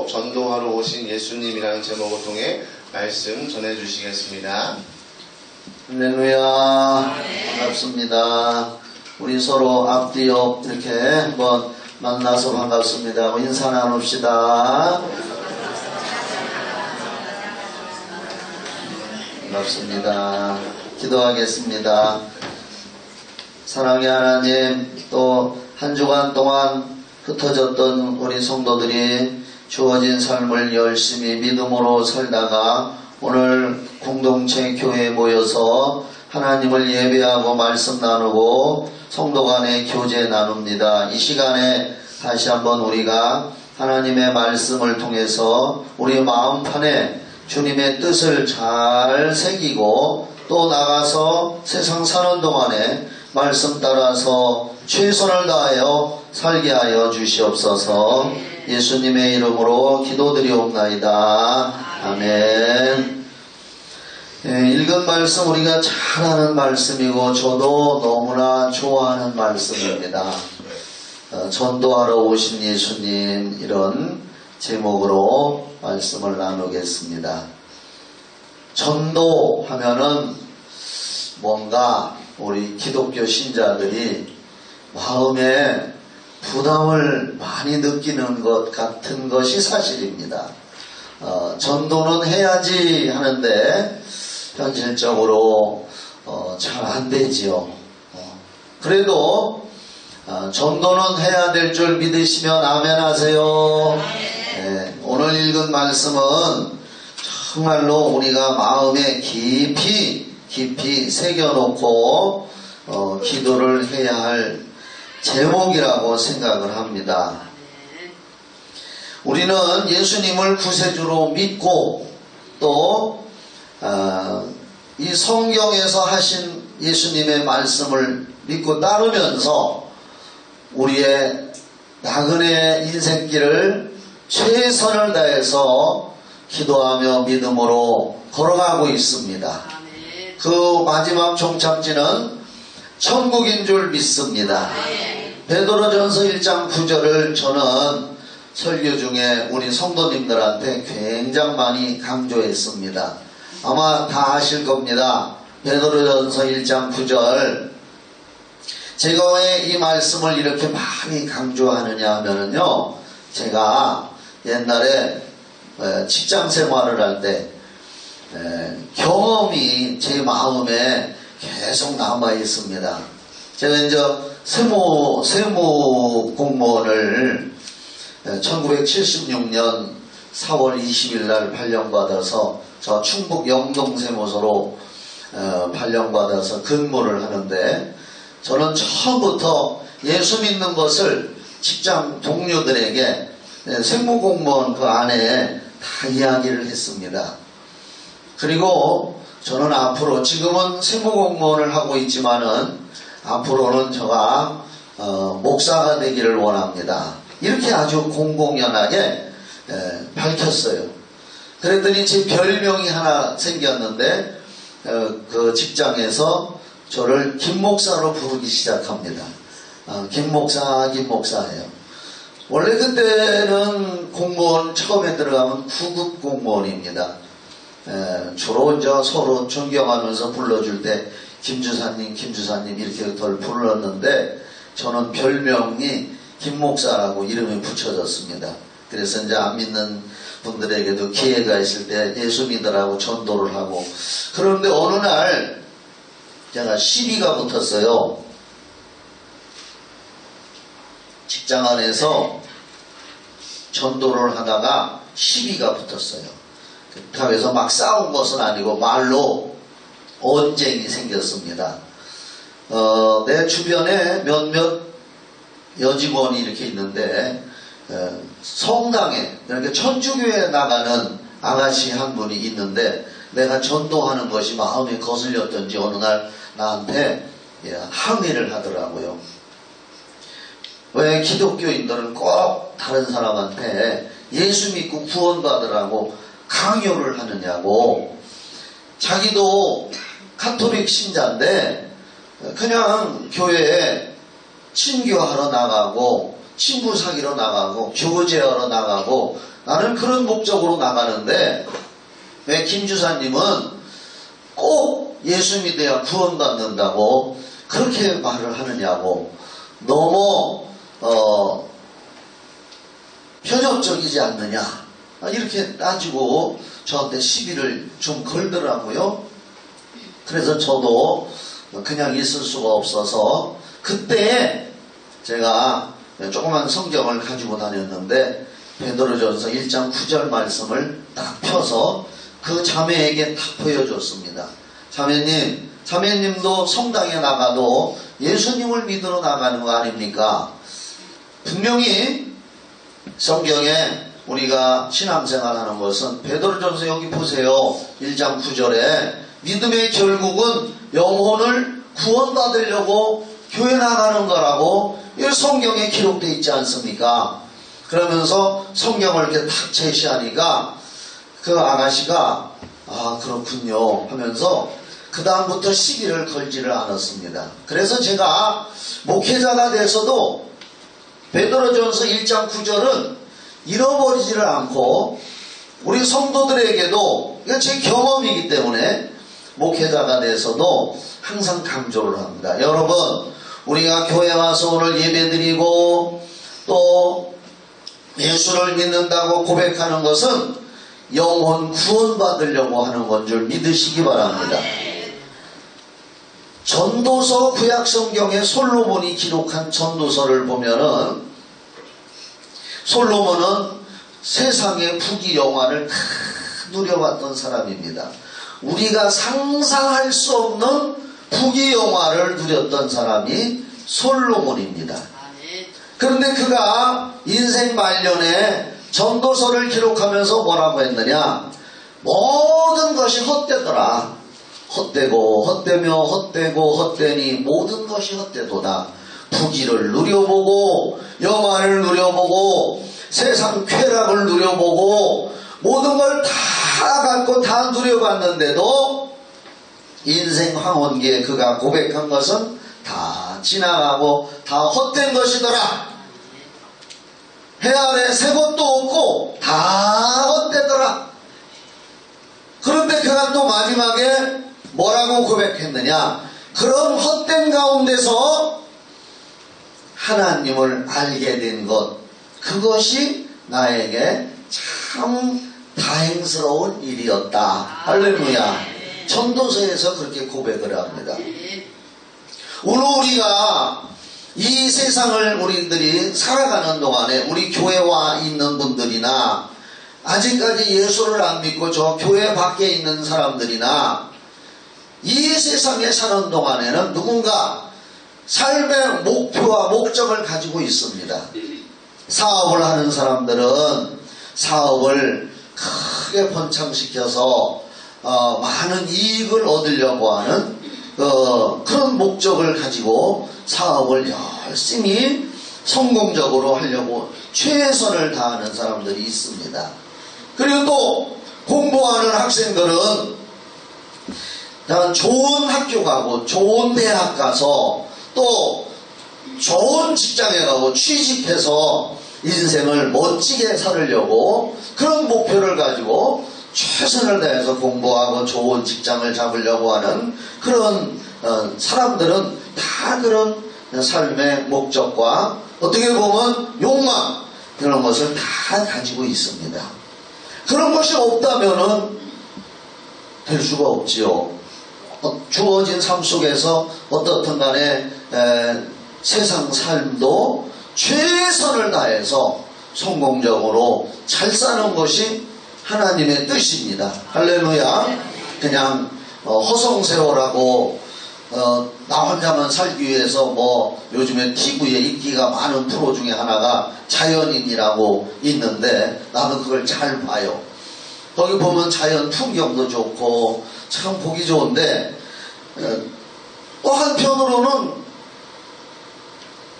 서로 전도하러 오신 예수님이라는 제목을 통해 말씀 전해주시겠습니다. 할렐루야. 반갑습니다. 우리 서로 앞뒤 옆 이렇게 한번 만나서 반갑습니다. 인사 나눕시다. 반갑습니다. 기도하겠습니다. 사랑의 하나님, 또 한 주간 동안 흩어졌던 우리 성도들이 주어진 삶을 열심히 믿음으로 살다가 오늘 공동체 교회에 모여서 하나님을 예배하고 말씀 나누고 성도 간의 교제 나눕니다. 이 시간에 다시 한번 우리가 하나님의 말씀을 통해서 우리 마음판에 주님의 뜻을 잘 새기고 또 나가서 세상 사는 동안에 말씀 따라서 최선을 다하여 살게 하여 주시옵소서. 예수님의 이름으로 기도드리옵나이다. 아멘. 읽은 말씀 우리가 잘 아는 말씀이고 저도 너무나 좋아하는 말씀입니다. 전도하러 오신 예수님, 이런 제목으로 말씀을 나누겠습니다. 전도하면은 뭔가 우리 기독교 신자들이 마음에 부담을 많이 느끼는 것 같은 것이 사실입니다. 전도는 해야지 하는데 현실적으로 잘 안 되지요. 그래도 전도는 해야 될 줄 믿으시면 아멘 하세요. 네, 오늘 읽은 말씀은 정말로 우리가 마음에 깊이 새겨놓고 기도를 해야 할 제목이라고 생각을 합니다. 우리는 예수님을 구세주로 믿고 또 이 성경에서 하신 예수님의 말씀을 믿고 따르면서 우리의 나그네 인생길을 최선을 다해서 기도하며 믿음으로 걸어가고 있습니다. 그 마지막 종착지는 천국인 줄 믿습니다. 베드로전서 1장 9절을 저는 설교 중에 우리 성도님들한테 굉장히 많이 강조했습니다. 아마 다 아실 겁니다. 베드로전서 1장 9절. 제가 왜 이 말씀을 이렇게 많이 강조하느냐 하면요, 제가 옛날에 직장 생활을 할 때 경험이 제 마음에 계속 남아 있습니다. 제가 이제 세무 공무원을 1976년 4월 20일 날 발령받아서 저 충북 영동세무서로 발령받아서 근무를 하는데, 저는 처음부터 예수 믿는 것을 직장 동료들에게 세무공무원 그 안에 다 이야기를 했습니다. 그리고 저는 앞으로, 지금은 세무공무원을 하고 있지만은 앞으로는 제가 목사가 되기를 원합니다. 이렇게 아주 공공연하게 밝혔어요. 그랬더니 제 별명이 하나 생겼는데 그 직장에서 저를 김 목사로 부르기 시작합니다. 김 목사예요. 원래 그때는 공무원 처음에 들어가면 9급 공무원입니다. 주로 이제 서로 존경하면서 불러줄 때 김주사님 이렇게 덜 불렀는데, 저는 별명이 김 목사라고 이름이 붙여졌습니다. 그래서 이제 안 믿는 분들에게도 기회가 있을 때 예수 믿으라고 전도를 하고, 그런데 어느 날 제가 시비가 붙었어요. 직장 안에서 전도를 하다가 시비가 붙었어요. 그래서 막 싸운 것은 아니고 말로 언쟁이 생겼습니다. 내 주변에 몇몇 여직원이 이렇게 있는데, 성당에, 이렇게 천주교에 나가는 아가씨 한 분이 있는데, 내가 전도하는 것이 마음에 거슬렸던지 어느 날 나한테 항의를 하더라고요. 왜 기독교인들은 꼭 다른 사람한테 예수 믿고 구원받으라고 강요를 하느냐고. 자기도 카톨릭 신자인데 그냥 교회에 친교하러 나가고 친구 사귀러 나가고 교제하러 나가고 나는 그런 목적으로 나가는데 왜 김주사님은 꼭 예수 믿어야 구원받는다고 그렇게 말을 하느냐고. 너무 편협적이지 않느냐 이렇게 따지고 저한테 시비를 좀 걸더라고요. 그래서 저도 그냥 있을 수가 없어서 그때 제가 조그만 성경을 가지고 다녔는데 베드로전서 1장 9절 말씀을 딱 펴서 그 자매에게 딱 보여줬습니다. 자매님도 성당에 나가도 예수님을 믿으러 나가는 거 아닙니까? 분명히 성경에 우리가 신앙생활하는 것은 베드로전서 여기 보세요. 1장 9절에 믿음의 결국은 영혼을 구원받으려고 교회 나가는 거라고 이 성경에 기록되어 있지 않습니까? 그러면서 성경을 이렇게 탁 제시하니까 그 아가씨가 아 그렇군요 하면서 그 다음부터 시비를 걸지를 않았습니다. 그래서 제가 목회자가 돼서도 베드로전서 1장 9절은 잃어버리지를 않고 우리 성도들에게도 이건 제 경험이기 때문에 목회자가 돼서도 항상 강조를 합니다. 여러분 우리가 교회 와서 오늘 예배드리고 또 예수를 믿는다고 고백하는 것은 영혼 구원받으려고 하는 건 줄 믿으시기 바랍니다. 전도서 구약성경에 솔로몬이 기록한 전도서를 보면은 솔로몬은 세상의 부귀영화를 다 누려봤던 사람입니다. 우리가 상상할 수 없는 부귀영화를 누렸던 사람이 솔로몬입니다. 그런데 그가 인생 말년에 전도서를 기록하면서 뭐라고 했느냐? 모든 것이 헛되더라. 헛되고 헛되며 헛되고 헛되니 모든 것이 헛되도다. 부귀를 누려보고 영화를 누려보고 세상 쾌락을 누려보고 모든 걸 다 갖고 다 누려봤는데도 인생 황혼기에 그가 고백한 것은 다 지나가고 다 헛된 것이더라. 해 아래 새 것도 없고 다 헛되더라. 그런데 그가 또 마지막에 뭐라고 고백했느냐? 그런 헛된 가운데서 하나님을 알게 된 것, 그것이 나에게 참 다행스러운 일이었다. 할렐루야. 전도서에서 그렇게 고백을 합니다. 오늘 우리가 이 세상을 우리들이 살아가는 동안에 우리 교회와 있는 분들이나 아직까지 예수를 안 믿고 저 교회 밖에 있는 사람들이나 이 세상에 사는 동안에는 누군가 삶의 목표와 목적을 가지고 있습니다. 사업을 하는 사람들은 사업을 크게 번창시켜서 많은 이익을 얻으려고 하는 그런 목적을 가지고 사업을 열심히 성공적으로 하려고 최선을 다하는 사람들이 있습니다. 그리고 또 공부하는 학생들은 좋은 학교 가고 좋은 대학 가서 또 좋은 직장에 가고 취직해서 인생을 멋지게 살으려고 그런 목표를 가지고 최선을 다해서 공부하고 좋은 직장을 잡으려고 하는 그런 사람들은 다 그런 삶의 목적과 어떻게 보면 욕망 그런 것을 다 가지고 있습니다. 그런 것이 없다면은 될 수가 없지요. 주어진 삶 속에서 어떻든 간에 세상 삶도 최선을 다해서 성공적으로 잘 사는 것이 하나님의 뜻입니다. 할렐루야. 그냥 허송세월하고 나 혼자만 살기 위해서 요즘에 TV에 인기가 많은 프로 중에 하나가 자연인이라고 있는데 나는 그걸 잘 봐요. 거기 보면 자연 풍경도 좋고 참 보기 좋은데 또 한편으로는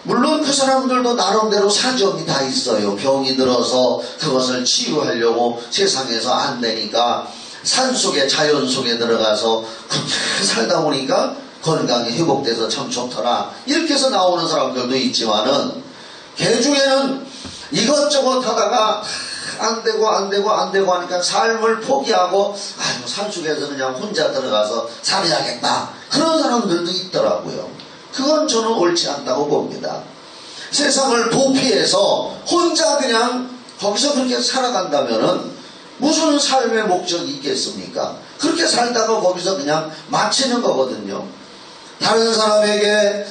물론 그 사람들도 나름대로 사정이 다 있어요. 병이 들어서 그것을 치유하려고 세상에서 안 되니까 산속에 자연 속에 들어가서 그렇게 살다 보니까 건강이 회복돼서 참 좋더라. 이렇게 해서 나오는 사람들도 있지만은 개 중에는 이것저것 하다가 안 되고 하니까 삶을 포기하고 산속에서 그냥 혼자 들어가서 살아야겠다. 그런 사람들도 있더라고요. 그건 저는 옳지 않다고 봅니다. 세상을 도피해서 혼자 그냥 거기서 그렇게 살아간다면은 무슨 삶의 목적이 있겠습니까? 그렇게 살다가 거기서 그냥 마치는 거거든요. 다른 사람에게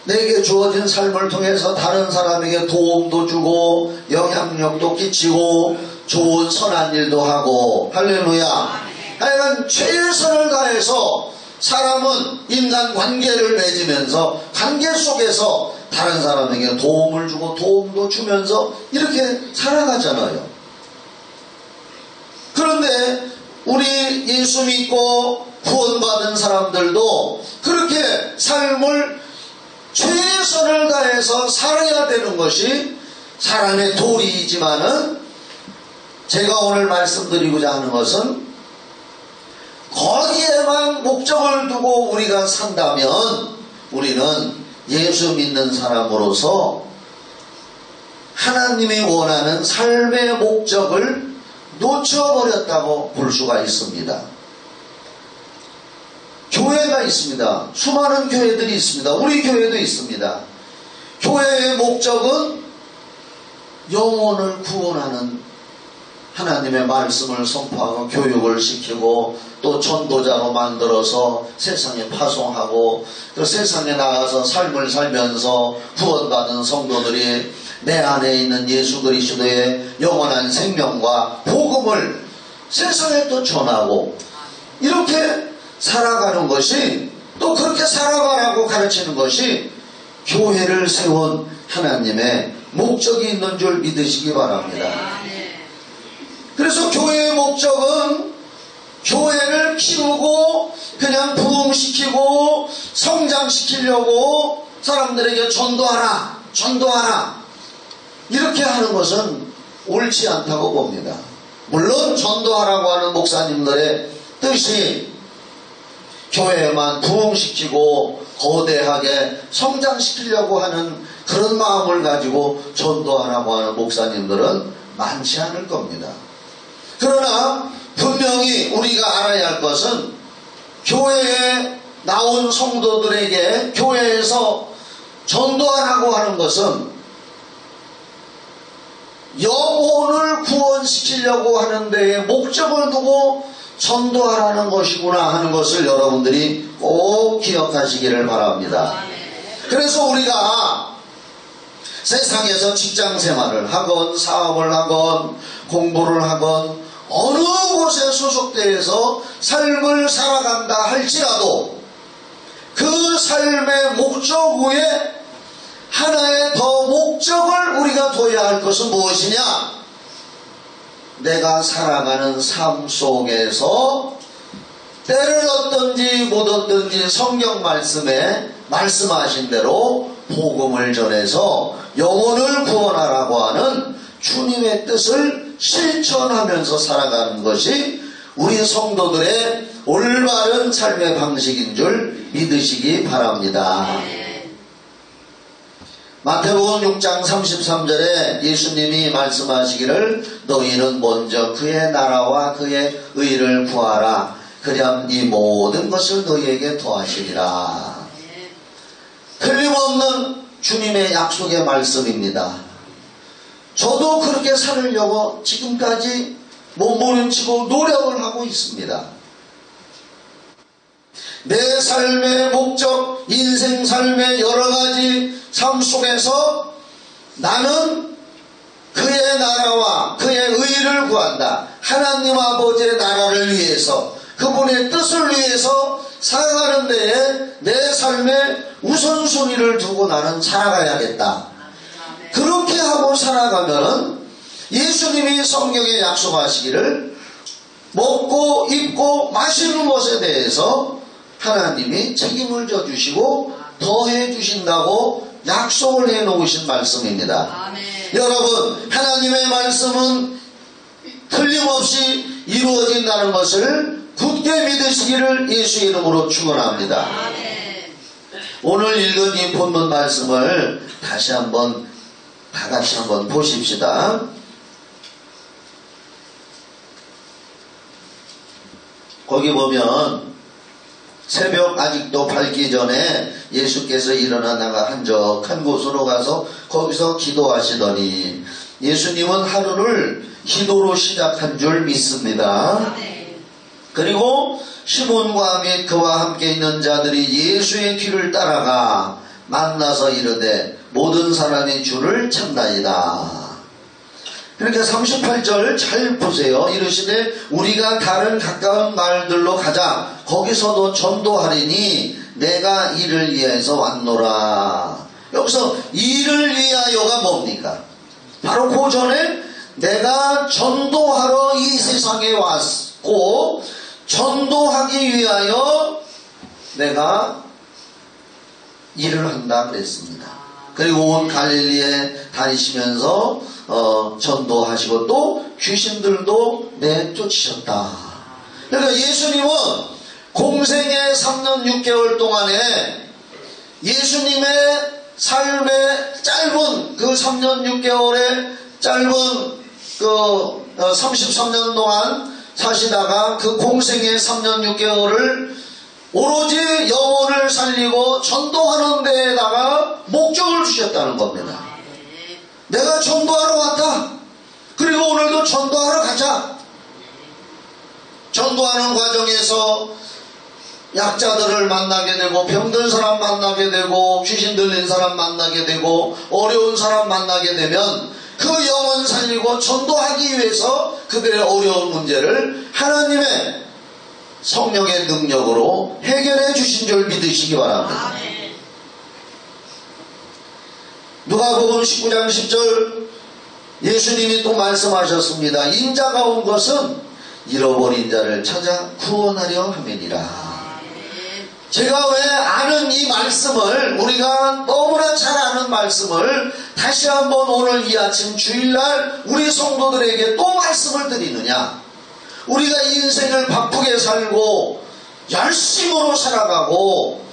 내게 주어진 삶을 통해서 다른 사람에게 도움도 주고 영향력도 끼치고 좋은 선한 일도 하고 할렐루야. 하여간 최선을 다해서 사람은 인간관계를 맺으면서 관계 속에서 다른 사람에게 도움을 주고 도움도 주면서 이렇게 살아가잖아요. 그런데 우리 예수 믿고 구원받은 사람들도 그렇게 삶을 최선을 다해서 살아야 되는 것이 사람의 도리이지만은 제가 오늘 말씀드리고자 하는 것은 거기에만 목적을 두고 우리가 산다면 우리는 예수 믿는 사람으로서 하나님이 원하는 삶의 목적을 놓쳐버렸다고 볼 수가 있습니다. 교회가 있습니다. 수많은 교회들이 있습니다. 우리 교회도 있습니다. 교회의 목적은 영혼을 구원하는 하나님의 말씀을 선포하고 교육을 시키고 또 전도자로 만들어서 세상에 파송하고 그 세상에 나가서 삶을 살면서 구원받은 성도들이 내 안에 있는 예수 그리스도의 영원한 생명과 복음을 세상에 또 전하고 이렇게 살아가는 것이 또 그렇게 살아가라고 가르치는 것이 교회를 세운 하나님의 목적이 있는 줄 믿으시기 바랍니다. 그래서 교회의 목적은 교회를 키우고 그냥 부흥시키고 성장시키려고 사람들에게 전도하라 이렇게 하는 것은 옳지 않다고 봅니다. 물론 전도하라고 하는 목사님들의 뜻이 교회만 부흥시키고 거대하게 성장시키려고 하는 그런 마음을 가지고 전도하라고 하는 목사님들은 많지 않을 겁니다. 그러나 분명히 우리가 알아야 할 것은 교회에 나온 성도들에게 교회에서 전도하라고 하는 것은 영혼을 구원시키려고 하는 데에 목적을 두고 전도하라는 것이구나 하는 것을 여러분들이 꼭 기억하시기를 바랍니다. 그래서 우리가 세상에서 직장생활을 하건 사업을 하건 공부를 하건 어느 곳에 소속되어서 삶을 살아간다 할지라도 그 삶의 목적 위에 하나의 더 목적을 우리가 둬야 할 것은 무엇이냐? 내가 살아가는 삶 속에서 때를 얻든지 못 얻든지 성경 말씀에 말씀하신 대로 복음을 전해서 영혼을 구원하라고 하는 주님의 뜻을 실천하면서 살아가는 것이 우리 성도들의 올바른 삶의 방식인 줄 믿으시기 바랍니다. 마태복음 6장 33절에 예수님이 말씀하시기를 너희는 먼저 그의 나라와 그의 의를 구하라. 그리하면 이 모든 것을 너희에게 더하시리라. 틀림없는 주님의 약속의 말씀입니다. 저도 그렇게 살으려고 지금까지 몸부림치고 노력을 하고 있습니다. 내 삶의 목적, 인생 삶의 여러 가지 삶 속에서 나는 그의 나라와 그의 의를 구한다. 하나님 아버지의 나라를 위해서 그분의 뜻을 위해서 살아가는 데에 내 삶의 우선순위를 두고 나는 살아가야겠다. 그렇게 하고 살아가면 예수님이 성경에 약속하시기를 먹고 입고 마시는 것에 대해서 하나님이 책임을 져주시고 더해 주신다고 약속을 해놓으신 말씀입니다. 아멘. 여러분, 하나님의 말씀은 틀림없이 이루어진다는 것을 굳게 믿으시기를 예수 이름으로 축원합니다. 아멘. 오늘 읽은 이 본문 말씀을 다시 한번 다 같이 한번 보십시다. 거기 보면 새벽 아직도 밝기 전에 예수께서 일어나 나가 한적한 곳으로 가서 거기서 기도하시더니, 예수님은 하루를 기도로 시작한 줄 믿습니다. 그리고 시몬과 및 그와 함께 있는 자들이 예수의 뒤를 따라가 만나서 이르되 모든 사람이 주를 찾나이다. 그러니까 38절 잘 보세요. 이르시되 우리가 다른 가까운 마을들로 가자. 거기서도 전도하리니 내가 이를 위해서 왔노라. 여기서 이를 위하여가 뭡니까? 바로 그 전에 내가 전도하러 이 세상에 왔고 전도하기 위하여 내가 일을 한다 그랬습니다. 그리고 온 갈릴리에 다니시면서 전도하시고 또 귀신들도 내쫓으셨다. 그러니까 예수님은 공생의 3년 6개월 동안에 예수님의 삶의 짧은 그 3년 6개월의 짧은 그 33년 동안 사시다가 그 공생의 3년 6개월을 오로지 영혼을 살리고 전도하는 데에다가 목적을 주셨다는 겁니다. 내가 전도하러 왔다. 그리고 오늘도 전도하러 가자. 전도하는 과정에서 약자들을 만나게 되고 병든 사람 만나게 되고 귀신 들린 사람 만나게 되고 어려운 사람 만나게 되면 그 영혼 살리고 전도하기 위해서 그들의 어려운 문제를 하나님의 성령의 능력으로 해결해 주신 줄 믿으시기 바랍니다. 누가복음 19장 10절 예수님이 또 말씀하셨습니다. 인자가 온 것은 잃어버린 자를 찾아 구원하려 함이니라. 제가 왜 아는 이 말씀을, 우리가 너무나 잘 아는 말씀을 다시 한번 오늘 이 아침 주일날 우리 성도들에게 또 말씀을 드리느냐? 우리가 인생을 바쁘게 살고 열심으로 살아가고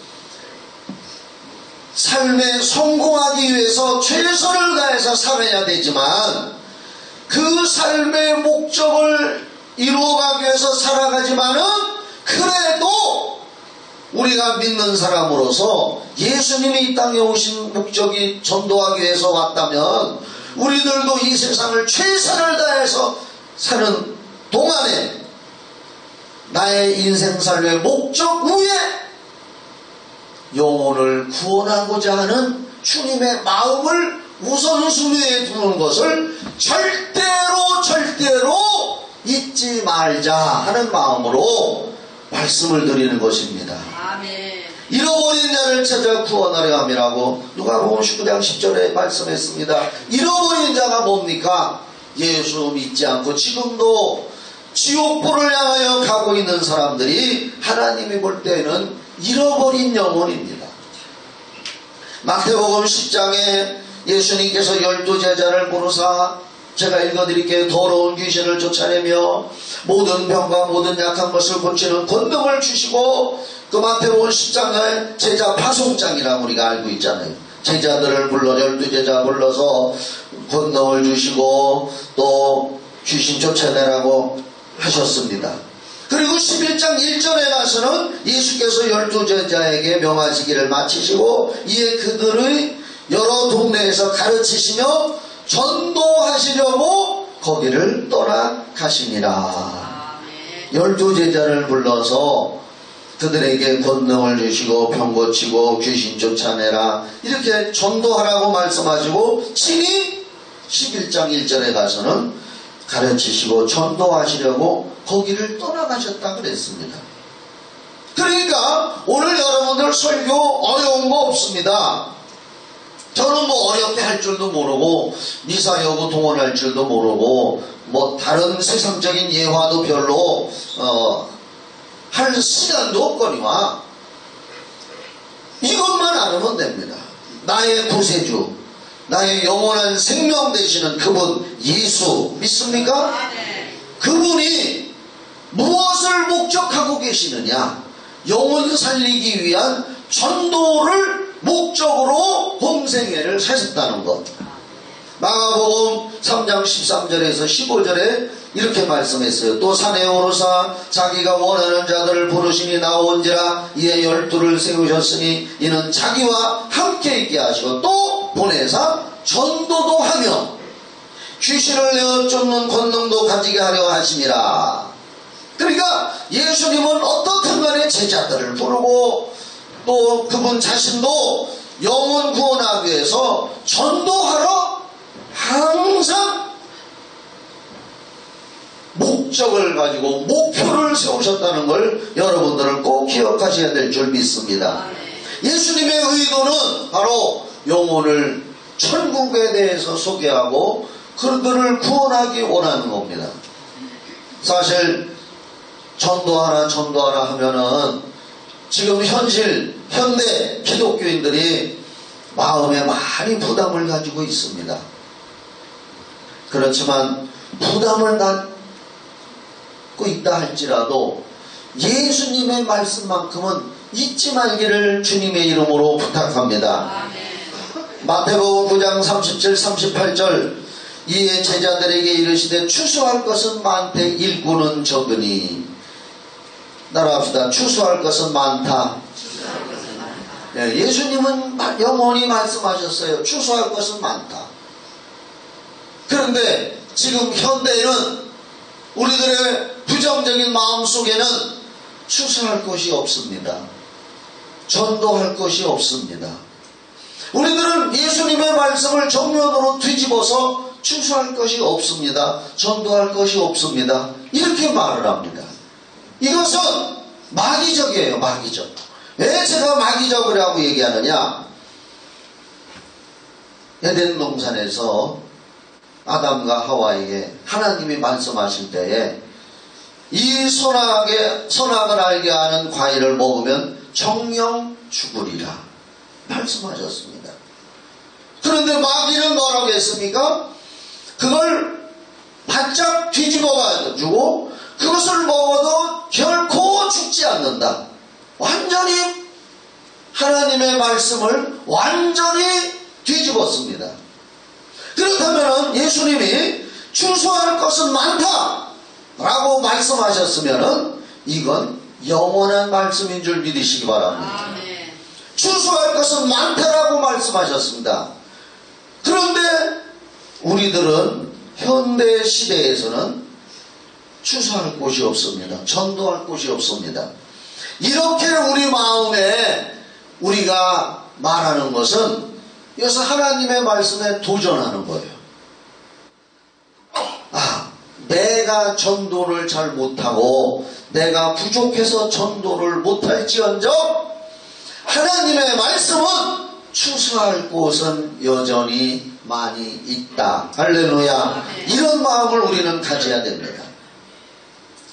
삶에 성공하기 위해서 최선을 다해서 살아야 되지만 그 삶의 목적을 이루어가기 위해서 살아가지만은 그래도 우리가 믿는 사람으로서 예수님이 이 땅에 오신 목적이 전도하기 위해서 왔다면 우리들도 이 세상을 최선을 다해서 사는 동안에 나의 인생 삶의 목적 위에 영혼을 구원하고자 하는 주님의 마음을 우선순위에 두는 것을 절대로 잊지 말자 하는 마음으로 말씀을 드리는 것입니다. 아멘. 잃어버린 자를 찾아 구원하려 함이라고 누가복음 19장 10절에 말씀했습니다. 잃어버린 자가 뭡니까? 예수 믿지 않고 지금도 지옥불을 향하여 가고 있는 사람들이 하나님이 볼 때는 잃어버린 영혼입니다. 마태복음 10장에 예수님께서 12제자를 부르사 제가 읽어드릴게요. 더러운 귀신을 쫓아내며 모든 병과 모든 약한 것을 고치는 권능을 주시고, 그 마태복음 10장에 제자 파송장이라고 우리가 알고 있잖아요. 제자들을 불러 12제자 불러서 권능을 주시고 또 귀신 쫓아내라고 하셨습니다. 그리고 11장 1절에 가서는 예수께서 12제자에게 명하시기를 마치시고 이에 그들의 여러 동네에서 가르치시며 전도하시려고 거기를 떠나가시니라. 12제자를 불러서 그들에게 권능을 주시고 병 고치고 귀신 쫓아내라 이렇게 전도하라고 말씀하시고 친히 11장 1절에 가서는 가르치시고 전도하시려고 거기를 떠나가셨다 그랬습니다. 그러니까 오늘 여러분들 설교 어려운 거 없습니다. 저는 뭐 어렵게 할 줄도 모르고 미사 여부 동원할 줄도 모르고 뭐 다른 세상적인 예화도 별로 할 시간도 없거니와 이것만 알으면 됩니다. 나의 구세주, 나의 영원한 생명 되시는 그분 예수 믿습니까? 그분이 무엇을 목적하고 계시느냐? 영혼 살리기 위한 전도를 목적으로 공생애를 사셨다는 것. 마가복음 3장 13절에서 15절에 이렇게 말씀했어요. 또 산에 오르사 자기가 원하는 자들을 부르시니 나온지라. 이에 12를 세우셨으니 이는 자기와 함께 있게 하시고 또 보내사 전도도 하며 귀신을 내어 쫓는 권능도 가지게 하려 하심이라. 그러니까 예수님은 어떻든 간에 제자들을 부르고 또 그분 자신도 영혼 구원하기 위해서 전도하러 항상 목적을 가지고 목표를 세우셨다는 걸 여러분들은 꼭 기억하셔야 될 줄 믿습니다. 예수님의 의도는 바로 영혼을 천국에 대해서 소개하고 그들을 구원하기 원하는 겁니다. 사실 전도하라 하면은 지금 현대 기독교인들이 마음에 많이 부담을 가지고 있습니다. 그렇지만 부담을 갖고 있다 할지라도 예수님의 말씀만큼은 잊지 말기를 주님의 이름으로 부탁합니다. 마태복음 9장 37, 38절 이에 제자들에게 이르시되 추수할 것은 많되 일꾼은 적으니. 따라합시다. 추수할 것은 많다. 예수님은 영원히 말씀하셨어요. 추수할 것은 많다. 그런데 지금 현대에는 우리들의 부정적인 마음속에는 추수할 것이 없습니다. 전도할 것이 없습니다. 우리들은 예수님의 말씀을 정면으로 뒤집어서 추수할 것이 없습니다. 전도할 것이 없습니다. 이렇게 말을 합니다. 이것은 마귀적이에요. 마귀적. 왜 제가 마귀적이라고 얘기하느냐? 에덴 동산에서 아담과 하와에게 하나님이 말씀하실 때에 이 선악을 알게 하는 과일을 먹으면 정령 죽으리라 말씀하셨습니다. 그런데 마귀는 뭐라고 했습니까? 그걸 바짝 뒤집어 가지고 그것을 먹어도 결코 죽지 않는다. 완전히 하나님의 말씀을 완전히 뒤집었습니다. 그렇다면 예수님이 추수할 것은 많다 라고 말씀하셨으면 이건 영원한 말씀인 줄 믿으시기 바랍니다. 추수할 것은 많다라고 말씀하셨습니다. 그런데 우리들은 현대 시대에서는 추수할 곳이 없습니다. 전도할 곳이 없습니다. 이렇게 우리 마음에 우리가 말하는 것은 여기서 하나님의 말씀에 도전하는 거예요. 내가 전도를 잘 못하고 내가 부족해서 전도를 못할지언정 하나님의 말씀은 추수할 곳은 여전히 많이 있다. 할렐루야. 이런 마음을 우리는 가져야 됩니다.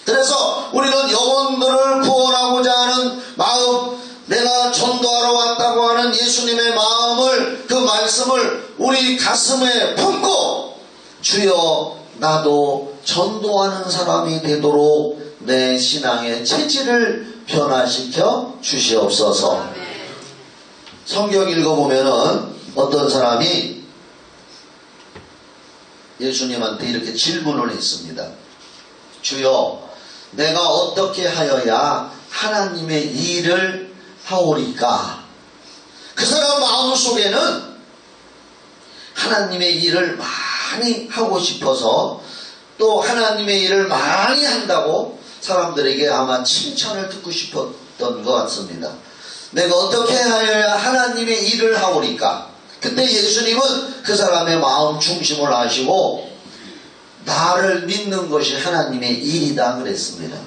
그래서 우리는 영혼들을 구원하고자 하는 마음, 내가 전도하러 왔다고 하는 예수님의 마음을, 그 말씀을 우리 가슴에 품고 주여 나도 전도하는 사람이 되도록 내 신앙의 체질을 변화시켜 주시옵소서. 성경 읽어보면은 어떤 사람이 예수님한테 이렇게 질문을 했습니다. 주여 내가 어떻게 하여야 하나님의 일을 하오리까? 그 사람 마음속에는 하나님의 일을 많이 하고 싶어서 또 하나님의 일을 많이 한다고 사람들에게 아마 칭찬을 듣고 싶었던 것 같습니다. 내가 어떻게 하여야 하나님의 일을 하오리까? 그때 예수님은 그 사람의 마음 중심을 아시고 나를 믿는 것이 하나님의 일이다 그랬습니다.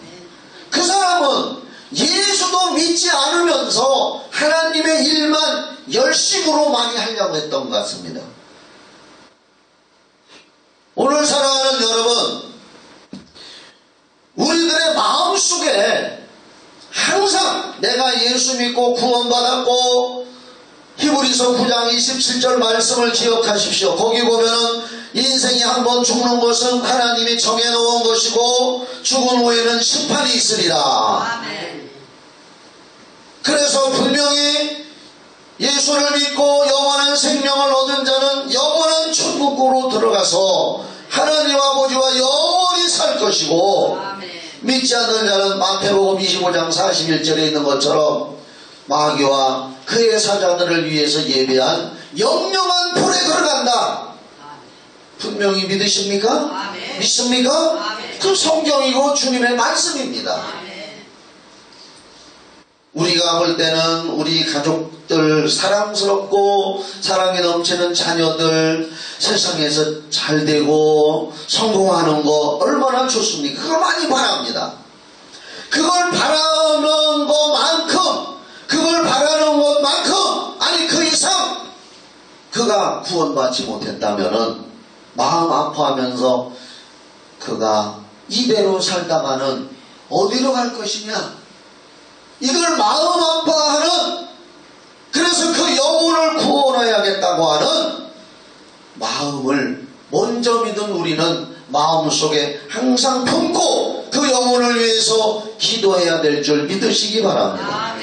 그 사람은 예수도 믿지 않으면서 하나님의 일만 열심으로 많이 하려고 했던 것 같습니다. 오늘 사랑하는 여러분, 우리들의 마음속에 항상 내가 예수 믿고 구원받았고, 히브리서 9장 27절 말씀을 기억하십시오. 거기 보면은 인생이 한번 죽는 것은 하나님이 정해놓은 것이고 죽은 후에는 심판이 있으리라. 아멘. 그래서 분명히 예수를 믿고 영원한 생명을 얻은 자는 영원한 천국으로 들어가서 하나님 아버지와 영원히 살 것이고, 믿지 않는 자는 마태복음 25장 41절에 있는 것처럼 마귀와 그의 사자들을 위해서 예배한 영영한 불에 들어간다. 분명히 믿으십니까? 믿습니까? 그 성경이고 주님의 말씀입니다. 우리가 볼 때는 우리 가족들, 사랑스럽고 사랑이 넘치는 자녀들 세상에서 잘되고 성공하는 거 얼마나 좋습니까? 그걸 많이 바랍니다. 그걸 바라는 것만큼 아니 그 이상 그가 구원받지 못했다면은 마음 아파하면서 그가 이대로 살다가는 어디로 갈 것이냐? 이걸 마음 아파하는, 그래서 그 영혼을 구원해야겠다고 하는 마음을 먼저 믿은 우리는 마음속에 항상 품고 그 영혼을 위해서 기도해야 될 줄 믿으시기 바랍니다.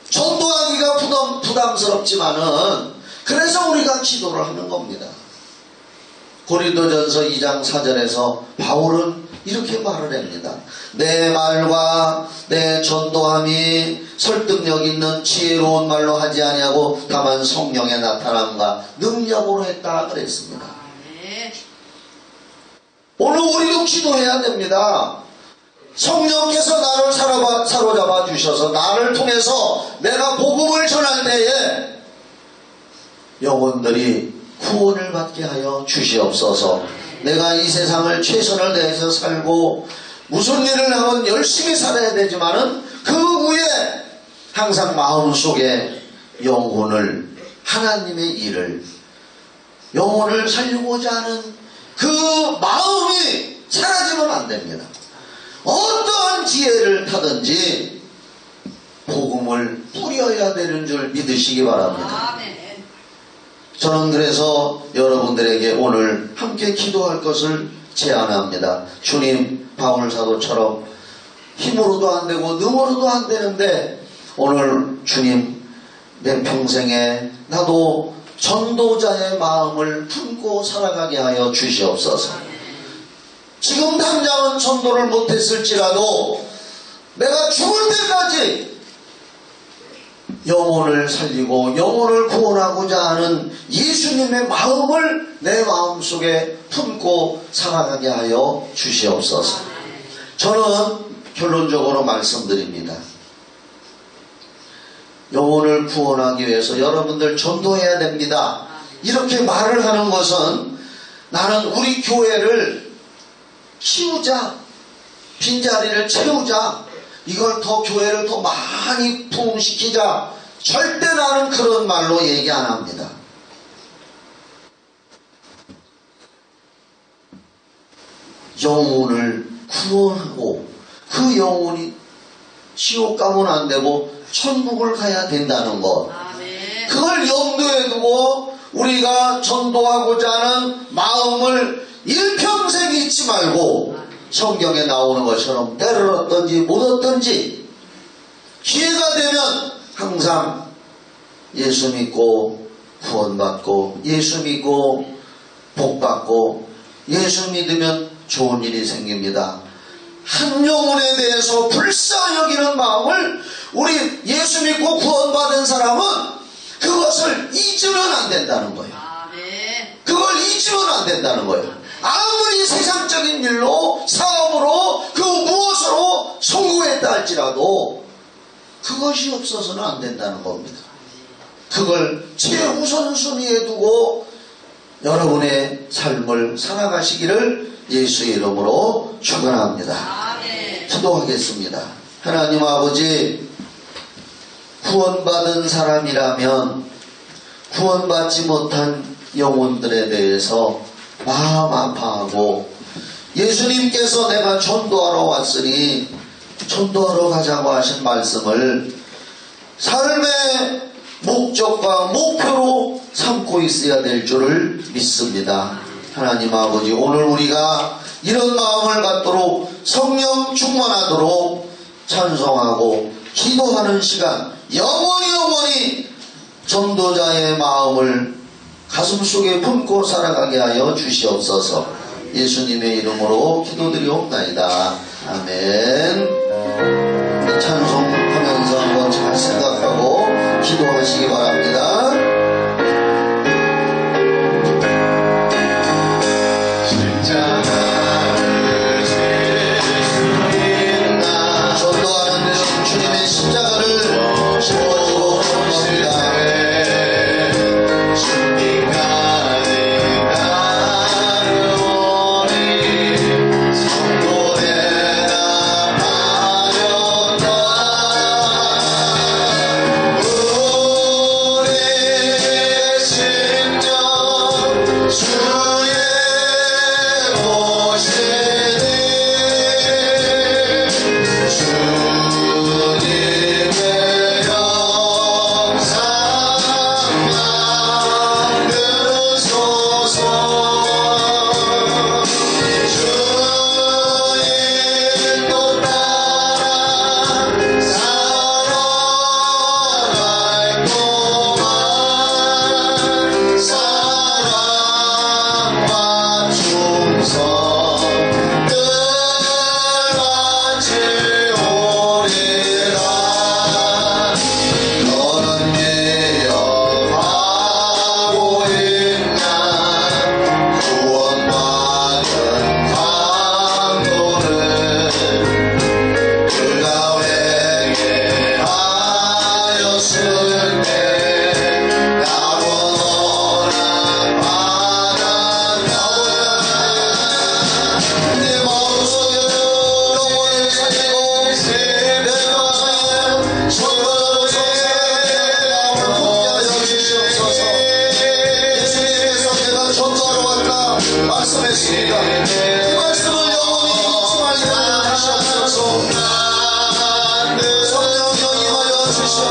전도하기가 부담스럽지만은 그래서 우리가 기도를 하는 겁니다. 고린도전서 2장 4절에서 바울은 이렇게 말을 합니다. 내 말과 내 전도함이 설득력 있는 지혜로운 말로 하지 아니하고 다만 성령의 나타남과 능력으로 했다 그랬습니다. 오늘 우리도 기도해야 됩니다. 성령께서 나를 사로잡아 주셔서 나를 통해서 내가 복음을 전할 때에 영혼들이 구원을 받게 하여 주시옵소서. 내가 이 세상을 최선을 다해서 살고 무슨 일을 하면 열심히 살아야 되지만은 그 후에 항상 마음속에 영혼을, 하나님의 일을, 영혼을 살리고자 하는 그 마음이 사라지면 안 됩니다. 어떠한 지혜를 타든지 복음을 뿌려야 되는 줄 믿으시기 바랍니다. 저는 그래서 여러분들에게 오늘 함께 기도할 것을 제안합니다. 주님, 바울 사도처럼 힘으로도 안 되고 능으로도 안 되는데 오늘 주님, 내 평생에 나도 전도자의 마음을 품고 살아가게 하여 주시옵소서. 지금 당장은 전도를 못했을지라도 내가 죽을 때까지 영혼을 살리고 영혼을 구원하고자 하는 예수님의 마음을 내 마음속에 품고 살아가게 하여 주시옵소서. 저는 결론적으로 말씀드립니다. 영혼을 구원하기 위해서 여러분들 전도해야 됩니다. 이렇게 말을 하는 것은 나는 우리 교회를 키우자, 빈자리를 채우자, 이걸 더 교회를 더 많이 부흥시키자, 절대 나는 그런 말로 얘기 안 합니다. 영혼을 구원하고 그 영혼이 지옥 가면 안 되고 천국을 가야 된다는 것, 그걸 염두에 두고 우리가 전도하고자 하는 마음을 일평생 잊지 말고 성경에 나오는 것처럼 때를 얻든지 못 얻든지 기회가 되면 항상 예수 믿고 구원받고 예수 믿고 복받고 예수 믿으면 좋은 일이 생깁니다. 한 영혼에 대해서 불쌍히 여기는 마음을 우리 예수 믿고 구원받은 사람은 그것을 잊으면 안 된다는 거예요. 그걸 잊으면 안 된다는 거예요. 아무리 세상적인 일로, 사업으로, 그 무엇으로 성공했다 할지라도 그것이 없어서는 안 된다는 겁니다. 그걸 최우선순위에 두고 여러분의 삶을 살아가시기를 예수의 이름으로 축원합니다. 기도하겠습니다. 하나님 아버지, 구원받은 사람이라면 구원받지 못한 영혼들에 대해서 마음 아파하고 예수님께서 내가 전도하러 왔으니 전도하러 가자고 하신 말씀을 삶의 목적과 목표로 삼고 있어야 될 줄을 믿습니다. 하나님 아버지, 오늘 우리가 이런 마음을 갖도록 성령 충만하도록 찬송하고 기도하는 시간, 영원히 전도자의 마음을 가슴 속에 품고 살아가게 하여 주시옵소서. 예수님의 이름으로 기도드리옵나이다. 아멘. 찬송하면서 한번 잘 생각하고 기도하시기 바랍니다. 전도하는 주님의 십자가를 보고 겁니다.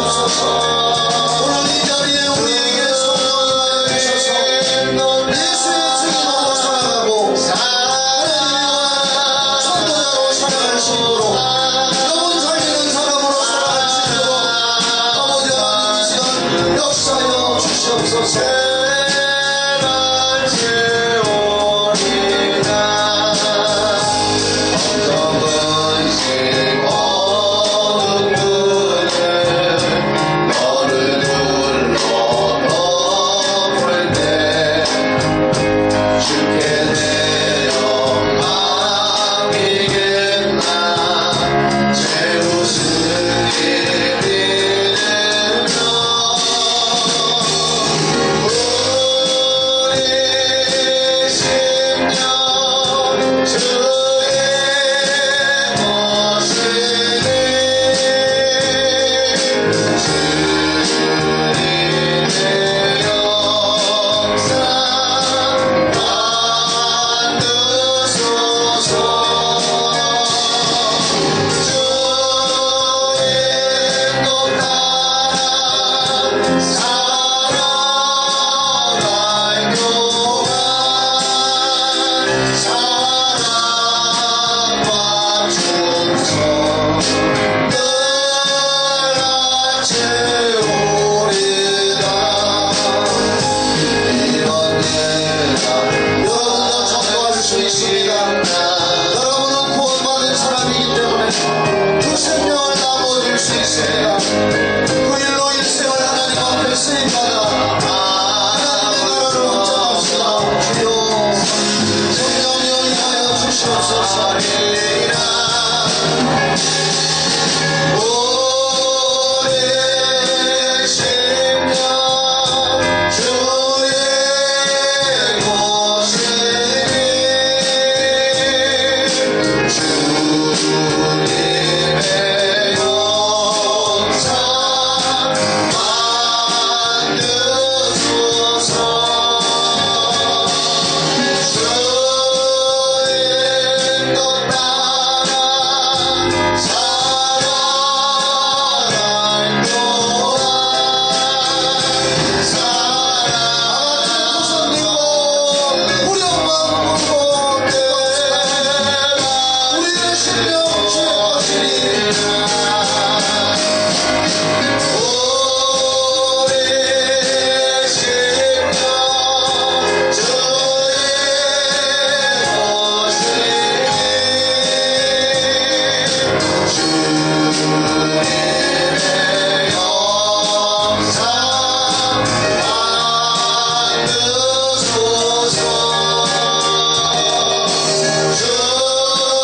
주옵소서.